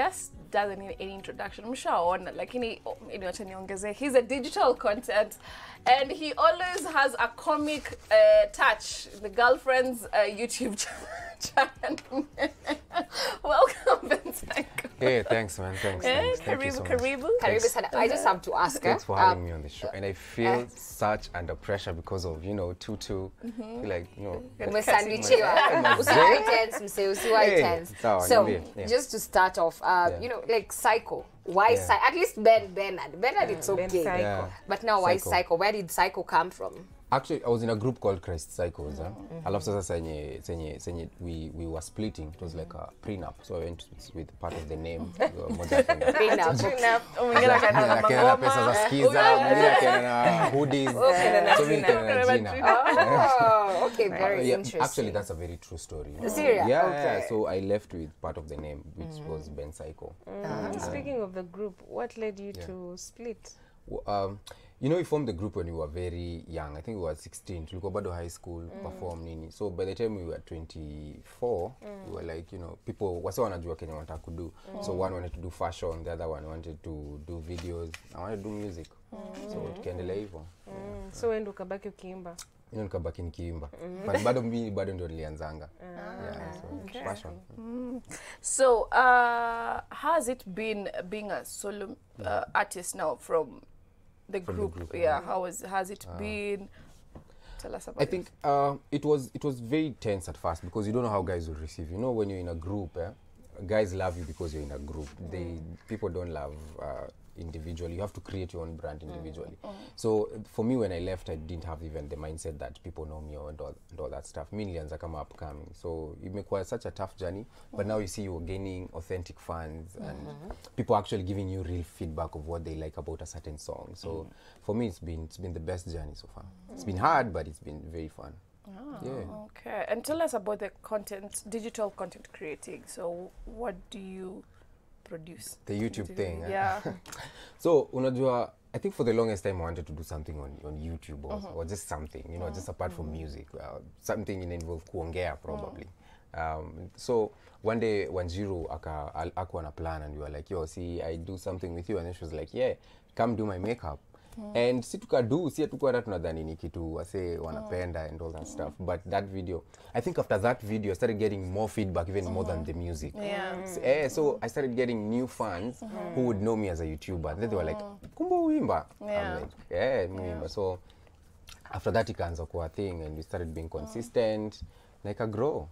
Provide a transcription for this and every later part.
guest doesn't need any introduction. Mshaona, lakini wacha niongeze. He's a digital content, and he always has a comic touch. The girlfriend's YouTube channel. Welcome, Ben Psycho. Hey, thanks, man. Thanks. Thank you so much. Karibu sana. I just have to ask her. Thanks for having me on the show. And I feel such under pressure because of, Tutu. Like, Umesandwichiwa. Usiwai tense, mse, usiwai tense. So, just to start off, like Psycho. Why Psycho? At least Bernard, it's okay. Yeah. But now why Psycho? Where did Psycho come from? Actually, I was in a group called Christ Psychos. Alafu sasa senye we were splitting. It was like a prenup. So I went with part of the name. Prenup. Mwingine akaenda pesa za skiza, mwingine akaenda hoodies. So mimi nikaenda jina. Oh, okay, very interesting. Actually, that's a very true story. Serious? Yeah, Okay. yeah. So I left with part of the name, which was Ben Psycho. Speaking of the group, what led you to split? We formed the group when we were very young. I think we were 16. Tulikuwa bado high school, perform nini. So by the time we were 24, we were like, people wase wanajua kenye wanataka kudu. So one wanted to do fashion, the other one wanted to do videos. I wanted to do music. So tukaendelea hivyo. So wewe ndo ukabaki ukiimba? Nikabaki nikiimba. But bado ndio nilianzanga. So fashion. So, how has it been being a solo artist now from the group? Yeah, has it been? Tell us about it. I think it was very tense at first because you don't know how guys will receive. When you're in a group, guys love you because you're in a group. People don't love individually. You have to create your own brand individually. So for me, when I left, I didn't have even the mindset that people know me and all that stuff. Me nilianza kama upcoming. So it made such a tough journey. But now you see you're gaining authentic fans and people actually giving you real feedback of what they like about a certain song. So for me, it's been the best journey so far. It's been hard, but it's been very fun. Okay. And tell us about the digital content creating. So what do you produce? The YouTube thing. Yeah. So, unajua, I think for the longest time I wanted to do something on YouTube or just something, just apart from music. Something involve kuongea probably. So one day Wanjiru akakuwa na plan and we were like, yo, see, I do something with you, and then she was like, yeah, come do my makeup. And si hatukuwa hata tunadhani ni kitu wase wanapenda and all that stuff. But that video, I think after that video I started getting more feedback, even more than the music. So I started getting new fans who would know me as a YouTuber. Then they were like, kumbo uimba. I'm like, muimba. So after that ikaanza kuwa thing and we started being consistent, like a grow.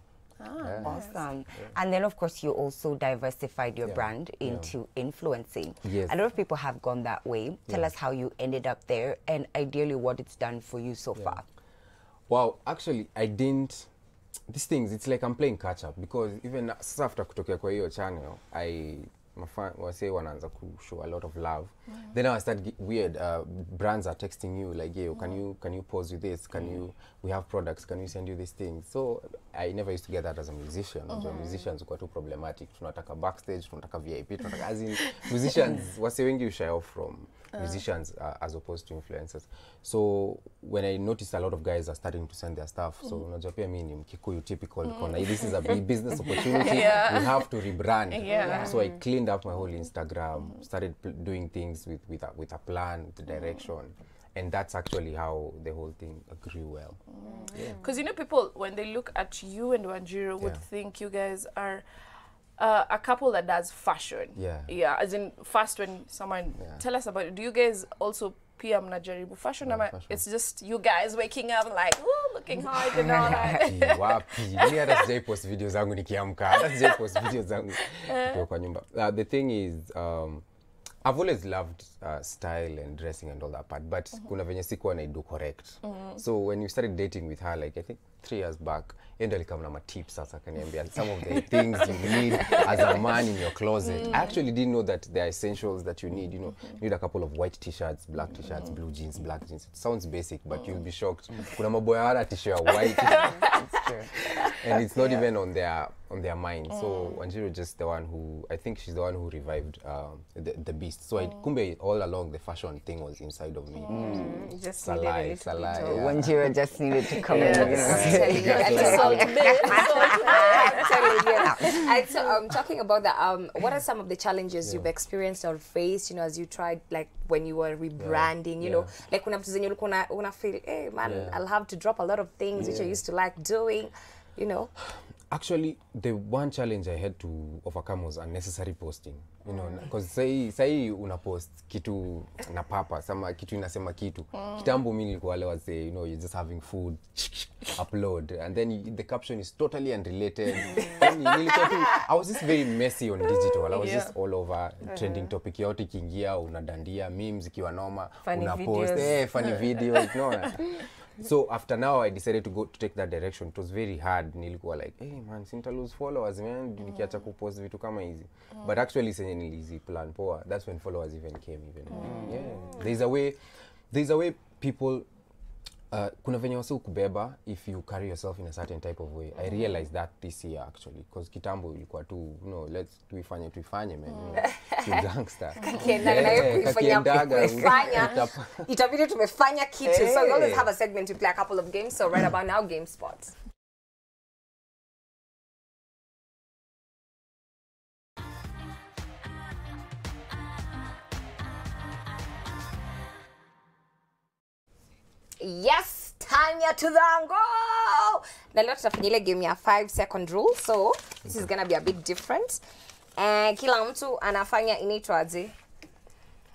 Awesome. And then, of course, you also diversified your brand into influencing. Yes. A lot of people have gone that way. Tell us how you ended up there and ideally what it's done for you so far. Wow, actually, I didn't... These things, it's like I'm playing catch up because even after kutokea kwa hiyo channel, wase wanaanza show a lot of love. Then I started weird. Brands are texting you like, "Yo, can you pose with this? We have products. Can we send you this thing?" So I never used to get that as a musician. Musicians were too problematic. Tunataka backstage, tunataka VIP, tunataka as in musicians. Wase wengi you shy off from musicians as opposed to influencers. So when I noticed a lot of guys are starting to send their stuff, so unajua pia mimi ni Mkikuyu typical. This is a big business opportunity. We have to rebrand. So I cleaned up my whole Instagram, started doing things with a plan, with the direction. And that's actually how the whole thing grew well. Because people, when they look at you and Wanjiru, would think you guys are a couple that does fashion. Yeah, as in first when someone... Tell us about it. Do you guys also pia mnajaribu fashion? It's just you guys waking up like, ooh, looking hard and all that. Wapi. Mimi hata sijai post videos zangu nikiamka. Hata sijai post videos zangu nikiwa kwa nyumba. The thing is, I've always loved style and dressing and all that part, but kuna venye sikuwa na do correct. So when you started dating with her, like I think 3 years back, yendo alikam na tips sasa kaniambia some of the things you need as a man in your closet. I actually didn't know that there are essentials that you need. You need a couple of white t-shirts, black t-shirts, blue jeans, black jeans. It sounds basic, but you'll be shocked. Kuna maboya hana t-shirt white. And it's not even on their mind. So Wanjiru just the one who, I think she's the one who revived the beast. So kumbe all along the fashion thing was inside of me. Just a lie. Wanjiru just needed to come in. And so talking about that, what are some of the challenges you've experienced or faced, you know, as you tried, like when you were rebranding, you know, like kuna mtu zenye ulikuwa una feel, hey man, I'll have to drop a lot of things which I used to like doing, you know? Actually, the one challenge I had to overcome was unnecessary posting. You know, because say una post kitu na papa, sama kitu inasema kitu. Kitambo mimi nilikuwa wale wase, you know, you're just having food, upload, and then the caption is totally unrelated. I was just very messy on digital. I was just all over trending topic yote kiingia, unadandia, memes ikiwa noma, una post, funny videos, no. So after now I decided to take that direction. It was very hard. Nilikuwa like, hey man, sinta lose followers man, nikiacha kupost vitu kama hizi. But actually senye nilizi plan poa, that's when followers even came Yeah. There's a way people kuna venye wasi ukubeba if you carry yourself in a certain type of way. I realized that this year actually, because kitambo ilikuwa tu, you know, let's tuifanye man, you know, to gangster. Itabidi tumefanya kitu. So we always have a segment to play a couple of games. So right about now, Game Spots. Yes, Tanya to the angle. Na leo tutafanya ile game ya 5-second rule. So this is gonna be a bit different. Kila mtu anafanya inaitwaje?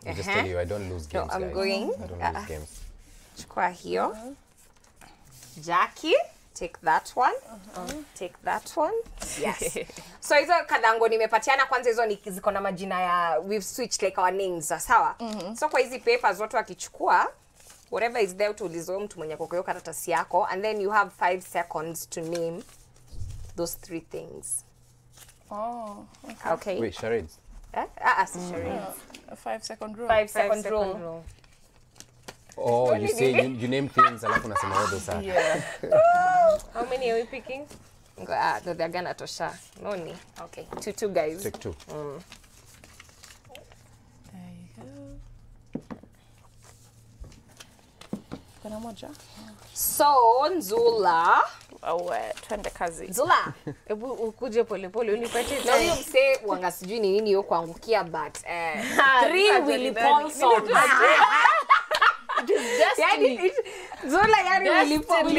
I just tell you, I don't lose games, I'm guys. going. I don't lose games. Chukua hiyo. Jackie, take that one. Take that one. Yes. So hizo kadango nimepatiana kwanza hizo ziko na majina ya, we've switched like our names, sawa? So kwa hizi papers watu wakichukua whatever is there utulizo mtu mwenye kwa hiyo karatasi yako, and then you have 5 seconds to name those 3 things. Oh, okay. Wait, charades? Charades. A 5-second rule. 5-second rule. Oh, you say you name things alafu unasema all those are. Yeah. How many are we picking? No, they're gonna tosha. Noni. Okay. Two guys. Take 2. There you go. Kuna moja. So, Nzula. Twende kazi. Nzula. Ebu ukuje pole pole unipatie. Na huyo mse wanga sijui ni nini yo kuangukia, but 3 Willy Paulson. Destiny. Nzula yani Willy Paulson.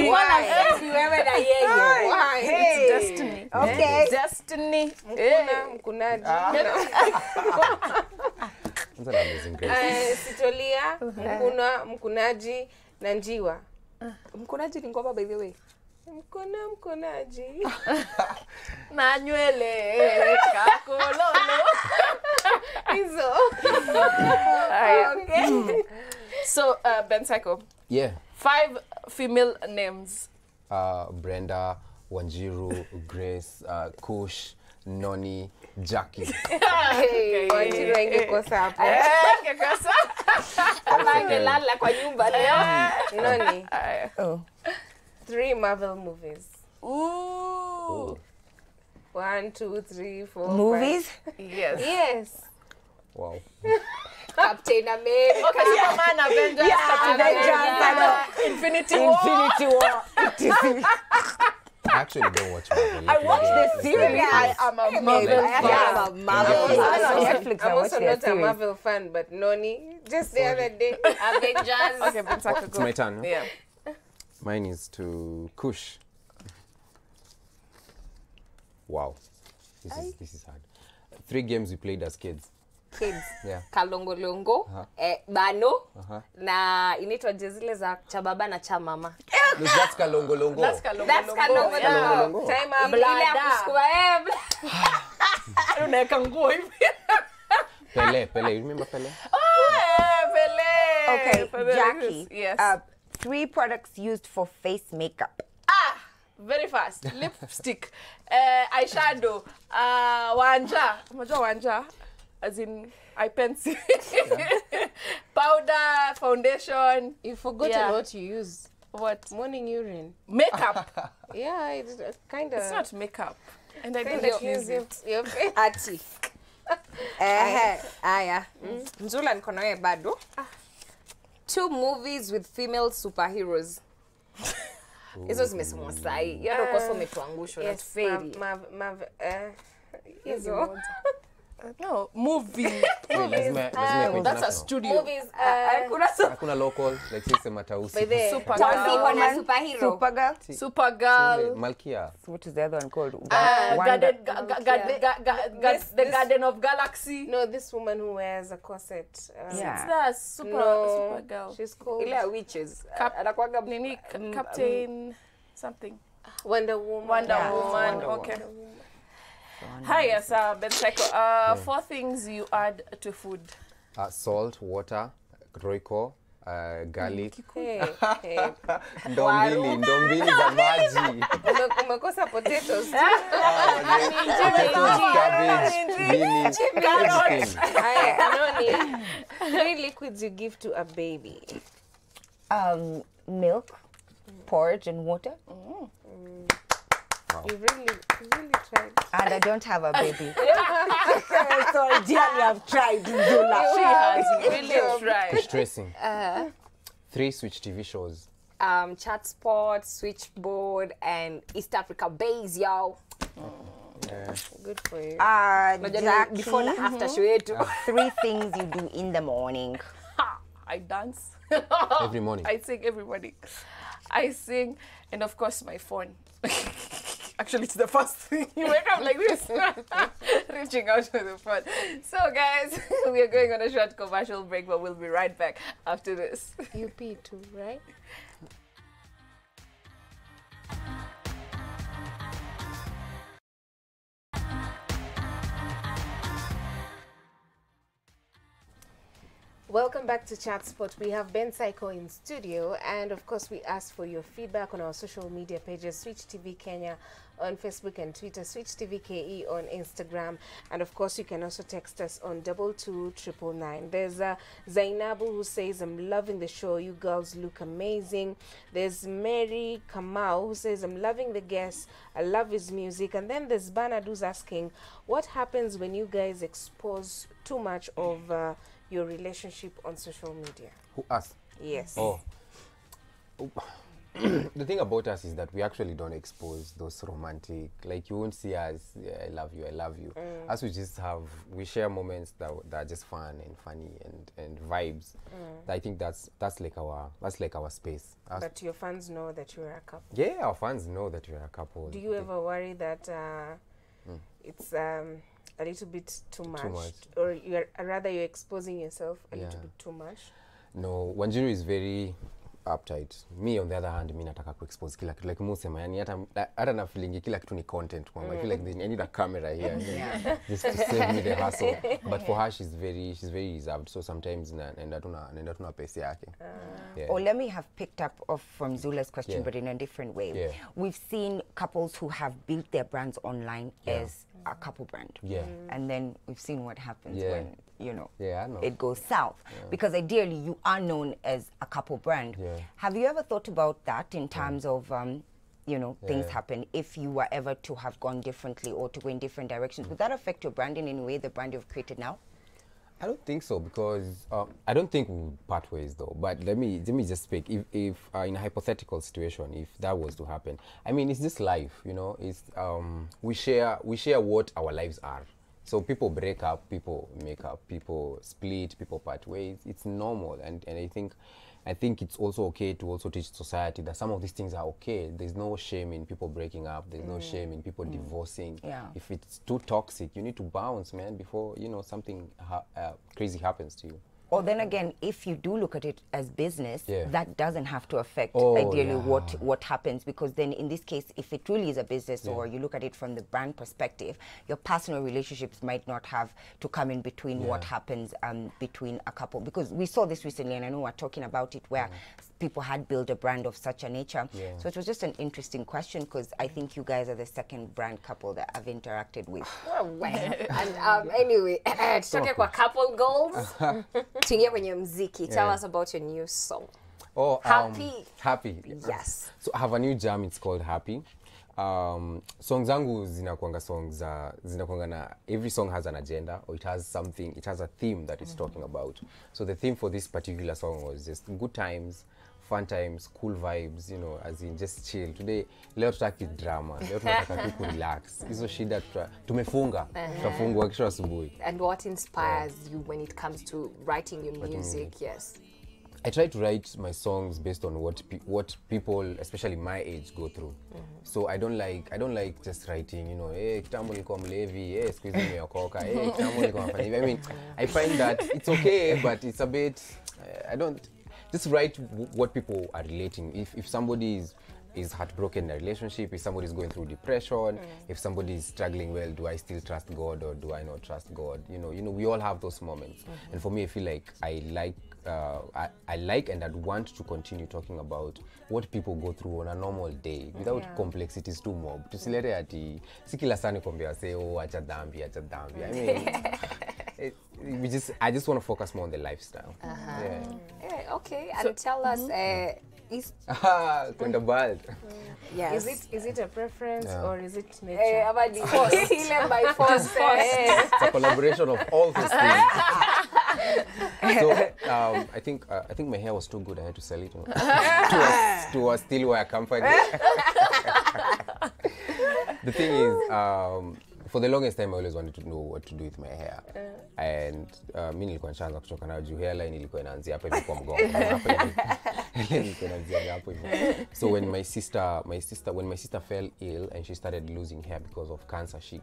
Wewe na yeye. It's destiny. Okay. Destiny. Mkunaji. That's an amazing grace. Sitolia, mkunaji na njiwa. Mkunaji ni ngoma by the way. Mkunaji. Na nywele kakololo. Hizo. Okay. So, Ben Psycho. Yeah. 5 female names. Brenda, Wanjiru, Grace, Kush, Noni, Jackie. Wanjiru ingekosa hapo. Ingekosa. Amelala kwa nyumba leo. Noni. 3 Marvel movies. Ooh. 1, 2, 3, 4. Movies? 5. Yes. Yes. Wow. Captain America. Okay, Superman, Avengers, Infinity War. I actually don't watch Marvel. I watch the series. I am a Marvel fan. I'm also not a Marvel fan, but Noni, just the other day, Avengers. Okay, Ben Psycho, It's my turn. Yeah. Mine is to Kush. Wow. This is hard. 3 games we played as kids. Kids. Yeah. Kalongolongo, Bano, na inaitwa zile za cha baba na cha mama. Look, that's Kalongolongo. That's Kalongolongo. Kalongolongo. time out. Ile ya kusukuma Unaweka nguo hivi. Pele. You remember Pele? Pele. Okay, Pele. Jackie. Yes. 3 products used for face makeup. Very fast. Lipstick. Eyeshadow. Wanja. Unajua wanja? As in eye pencil. Powder, foundation. You forgotten what you use. What? Morning urine. Makeup. Yeah, it's kind of. It's not makeup. And I Kind didn't of use it. your face. ati. Aya. Nzula niko na wewe bado. 2 movies with female superheroes. Hizo zimesemwa sahi. Yado kosa umetuangusha na feri. Hizo. No, movie. That's a studio. Movies, kuna local, like say Matausi. Supergirl. Malkia. What is the other one called? The Garden of Galaxy. No, this woman who wears a corset. It's the Supergirl. She's called Ile witches. Captain something. Wonder Woman. Okay. Hi, yes, Ben Psycho. 4 things you add to food. Salt, water, roiko, garlic. Ndombili za maji. Umekosa potatoes. Cabbage, beans, everything. Noni, 3 liquids you give to a baby. Milk, porridge, and water. You really tried. And I don't have a baby. So dearly I've tried, Zula. She has really tried. It's stressing. 3 Switch TV shows. Chat Spot, Switchboard, and East Africa Base, yo. Good for you. Jackie, Before and after show yetu. 3 things you do in the morning. I dance. Every morning. I sing every morning. I sing, and of course my phone. Actually, it's the first thing. You wake up like this, reaching out to the phone. So, guys, we are going on a short commercial break, but we'll be right back after this. You pee too, right? Welcome back to Chat Spot. We have Ben Psycho in studio, and of course we asked for your feedback on our social media pages, Switch TV Kenya on Facebook and Twitter, Switch TV KE on Instagram, and of course you can also text us on 22999. There's Zainabu who says, I'm loving the show, you girls look amazing. There's Mary Kamau who says, I'm loving the guest, I love his music. And then there's Bernard who's asking, what happens when you guys expose too much of your relationship on social media? Who us? Yes. Oh. The thing about us is that we actually don't expose those romantic, like you won't see us, yeah, I love you. As we share moments that are just fun and funny and vibes. I think that's like our space. But your fans know that you're a couple. Yeah, our fans know that we're a couple. Do you ever worry that it's a little bit too much? Or rather you're exposing yourself a little bit too much? No, Wanjiru is very uptight. Me on the other hand, mi nataka expose kila kitu. Like musema, yani hata na feeling kila kitu ni content. I feel like I need a camera here just to save me the hassle. But for her, she's very reserved. So sometimes naenda tuna pesi yake. Or let me have picked up off from Zula's question, but in a different way. Yeah. We've seen couples who have built their brands online as a couple brand. And then we've seen what happens when, you know, I know. it goes south. Because ideally you are known as a couple brand. Have you ever thought about that in terms of, you know, things happen? If you were ever to have gone differently or to go in different directions, would that affect your brand in any way, the brand you've created now? I don't think so, because I don't think we would part ways though. But let me just speak. If in a hypothetical situation, if that was to happen, I mean, it's just life, you know. It's we share what our lives are. So people break up, people make up, people split, people part ways. It's normal, and I think it's also okay to also teach society that some of these things are okay. There's no shame in people breaking up. There's no shame in people divorcing. If it's too toxic, you need to bounce, man, before, you know, something crazy happens to you. Or then again, if you do look at it as business, that doesn't have to affect ideally what happens, because then in this case, if it really is a business or you look at it from the brand perspective, your personal relationships might not have to come in between what happens between a couple. Because we saw this recently, and I know we're talking about it, where people had built a brand of such a nature. So it was just an interesting question, because I think you guys are the second brand couple that I've interacted with. And anyway, tutoke kwa couple goals. Tuingie kwenye mziki. Tell us about your new song. Happy. Yes. So I have a new jam, it's called Happy. Songs zangu zinakuanga na, every song has an agenda, or it has a theme that it's talking about. So the theme for this particular song was just good times, fun times, cool vibes, you know, as in just chill. Today, leo tutaki drama, leo tunataka tu relax. Hizo shida tumefunga, tutafungwa kesho asubuhi. And what inspires you when it comes to writing your music? Yes. I try to write my songs based on what people, especially my age, go through. So I don't like just writing, you know, kitambo nilikuwa mlevi, siku hizi nimeokoka, kitambo nilikuwa nafanya hivi. I mean, I find that it's okay, but it's a bit, I don't just write what people are relating. If somebody is heartbroken in a relationship, if somebody is going through depression, if somebody is struggling, well, do I still trust God or do I not trust God? You know, we all have those moments. And for me, I feel like I like and I'd want to continue talking about what people go through on a normal day without complexities too mob. Tusilete ati si kila saa nikwambia say acha dhambi. I mean, I just want to focus more on the lifestyle. Yeah, okay. And so, tell us is Kwenda bald. Yes. Is it a preference or is it nature? By force. It's a collaboration of all those things. So I think my hair was too good. I had to sell it to a still wear company. The thing is, for the longest time I always wanted to know what to do with my hair. And mimi nilikuwa nishaanza kuchoka na juu hairline ilikuwa inaanzia hapa hivi kwa mgongo. So when my sister fell ill and she started losing hair because of cancer, she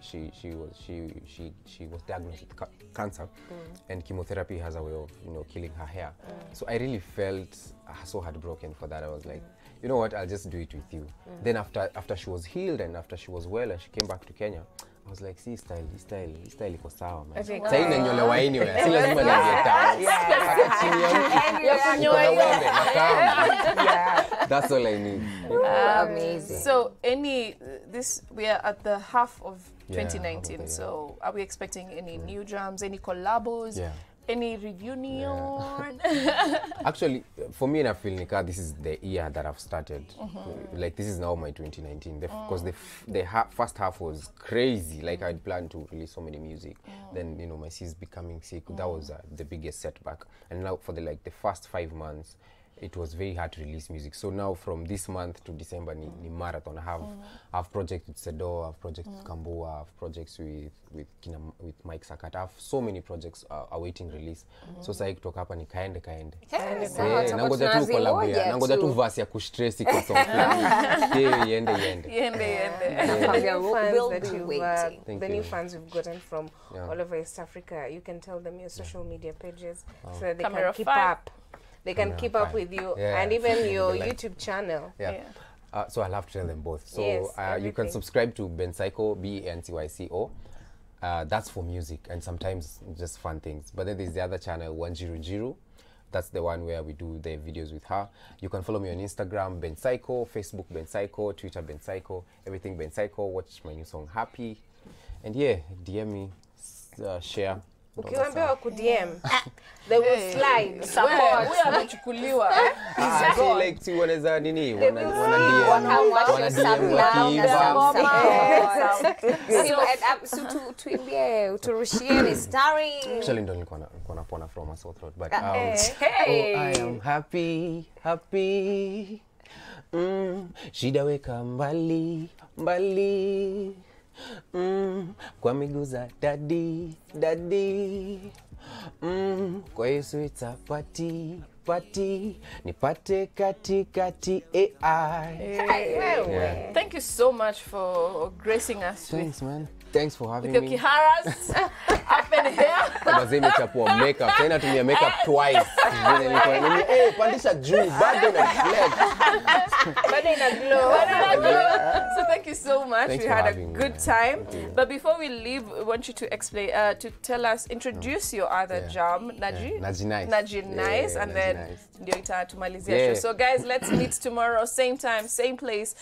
was diagnosed with cancer, and chemotherapy has a way of, you know, killing her hair. So I really felt so heartbroken for that. I was like, you know what, I'll just do it with you. Then after she was healed and after she was well and she came back to Kenya, I was like, see, style iko sawa, man. Sasa inanyolewa anyway. Si lazima niambie tawa. That's all I need. Amazing. So we are at the half of 2019. So are we expecting any new drums, any collabos? Yeah. Any reunion? Actually, for me, I feel like this is the year that I've started. Like, this is now my 2019. Because the first half was crazy. Like, I'd planned to release so many music. Then, you know, my sis becoming sick. That was the biggest setback. And now for the first 5 months, it was very hard to release music. So now from this month to December, ni marathon. I have projects with Sedo, I have projects with Kambua, I have projects with Mike Sakata. I have so many projects awaiting release. So sasa kutoka hapa ni kaende. Nangoja tu collaborate. Nangoja tu verse ya kustress kwa song. Yende. The new fans we've gotten from all over East Africa, you can tell them your social media pages so that they can keep up. They can keep up with you and even your YouTube channel. So I'll have to tell them both. So yes, you can subscribe to Bencyco, BENCYCO. That's for music and sometimes just fun things. But then there's the other channel, 100. That's the one where we do the videos with her. You can follow me on Instagram, Bencyco, Facebook, Bencyco, Twitter, Bencyco, everything Bencyco. Watch my new song, Happy. And yeah, DM me, share. Ukiwaambiwa ku DM, they will slide. Support. We amechukuliwa. Like si wanaweza nini? Wana So tuimbie uturushie ni starring. Actually ndo nilikuwa napona from a sore throat, but I am happy. Shida weka mbali. Kwa miguu za daddy. Kwa Yesu it's a party. Nipate kati AI. Thank you so much for gracing us. Thanks, man. Thanks for having me. With your kiharas up in here. Mazee nimechapua makeup. Tena tumia makeup twice. Pandisha juu bado na flex. Bado ina glow. So thank you so much. Thanks we had a good time. But before we leave, we want you to explain, to tell us, introduce your other jam, Naji Nice, and then ndio itatumalizia show. So guys, let's meet tomorrow, same time, same place.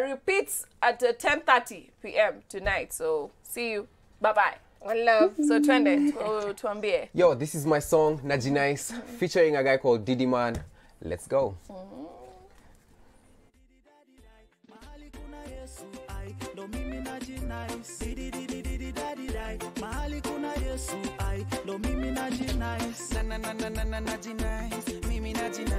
Repeats at 10:30 p.m. tonight. So see you. Bye-bye. One love. So twende tuambie. Yo, this is my song, Naji Nice, featuring a guy called Diddy Man. Let's go. Mahali kuna Yesu ai ndo mimi najinice na na na na na najinice mimi najinice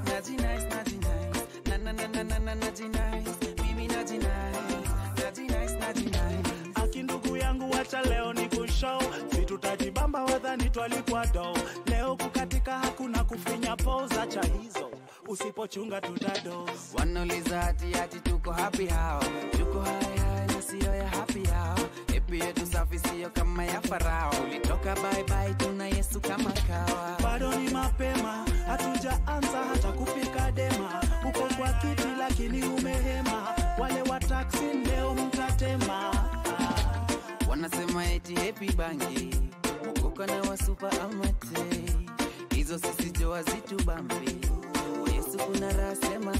najinice najinice na na na na na najinice mimi najinice najinice akindugu yangu wacha leo ni kushow vitu tajibamba wadhani twalipwa do leo kukatika hakuna kufinya pose acha hizo usipochunga tutado wanauliza ati tuko happy how tuko haya na sio ya happy how epi yetu safi sio kama ya farao ulitoka bye bye tuna Yesu kama kawa bado ni mapema hatujaanza hata kupika dema uko kwa kiti lakini umehema wale wa taxi leo mtatema wanasema eti happy bangi ukoka na wa super amate hizo sisi joa zitu bambi Yesu kuna rasema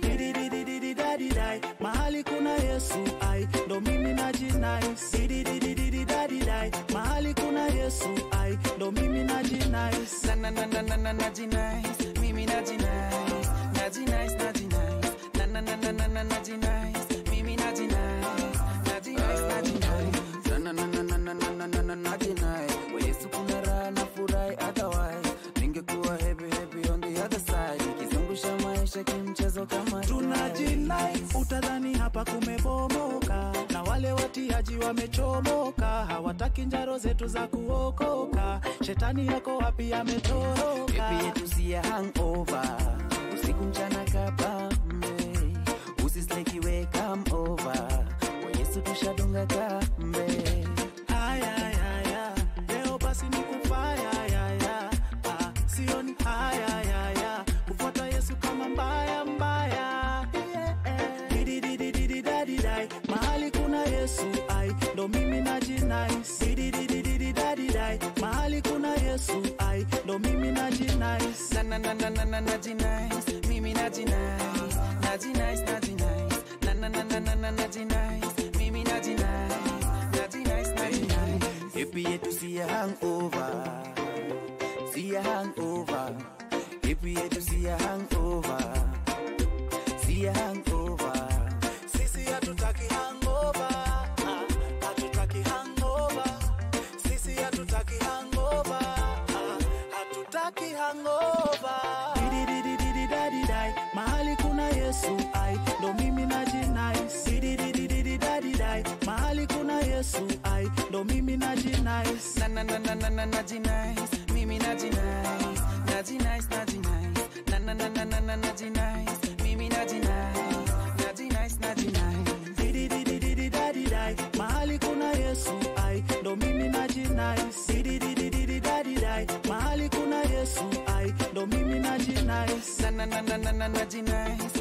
didididididididai mahali kuna Yesu ai ndo mimi najinice dididididididai mahali kuna Yesu ai ndo mimi najinice na na na na na najinice mimi najinice najinice najinice na na na na na najinice mimi najinice najinice najinice na na na na na na najinice Yesu kuna raha na furahi otherwise ningekuwa happy on the other side kizungusha maisha kimchezo kama tunajinice utadhani hapa kumebomoka na wale watiaji wamechomoka hawataki njaro zetu za kuokoka shetani yako wapi ametoroka happy yetu si hangover usiku mchana kabambe usisleki we come over kwa Yesu tushadunga kambe haya leo basi ni kufaya sioni haya kufuata Yesu kama mbaya dididididididai mahali kuna Yesu ai ndo mimi najinice dididididididai mahali kuna Yesu ai ndo mimi najinice na na na na najinice mimi najinice najinice najinice na na na na najinice mimi najinice najinice najinice happy yetu si hangover see a hangover happy yetu see a hangover see a hangover sisi hatutaki hangover hatutaki hangover sisi hatutaki hangover hatutaki hangover dididididididai mahali kuna Yesu ai ndo mimi najinice dididididididai mahali kuna Yesu ai ndo mimi najinice na na na na najinice mimi najinice najinice najinice na na na najinice mimi najinice najinice najinice dididididididai mahali kuna Yesu ai ndo mimi najinice dididididididai mahali kuna Yesu ai ndo mimi najinice na na na najinice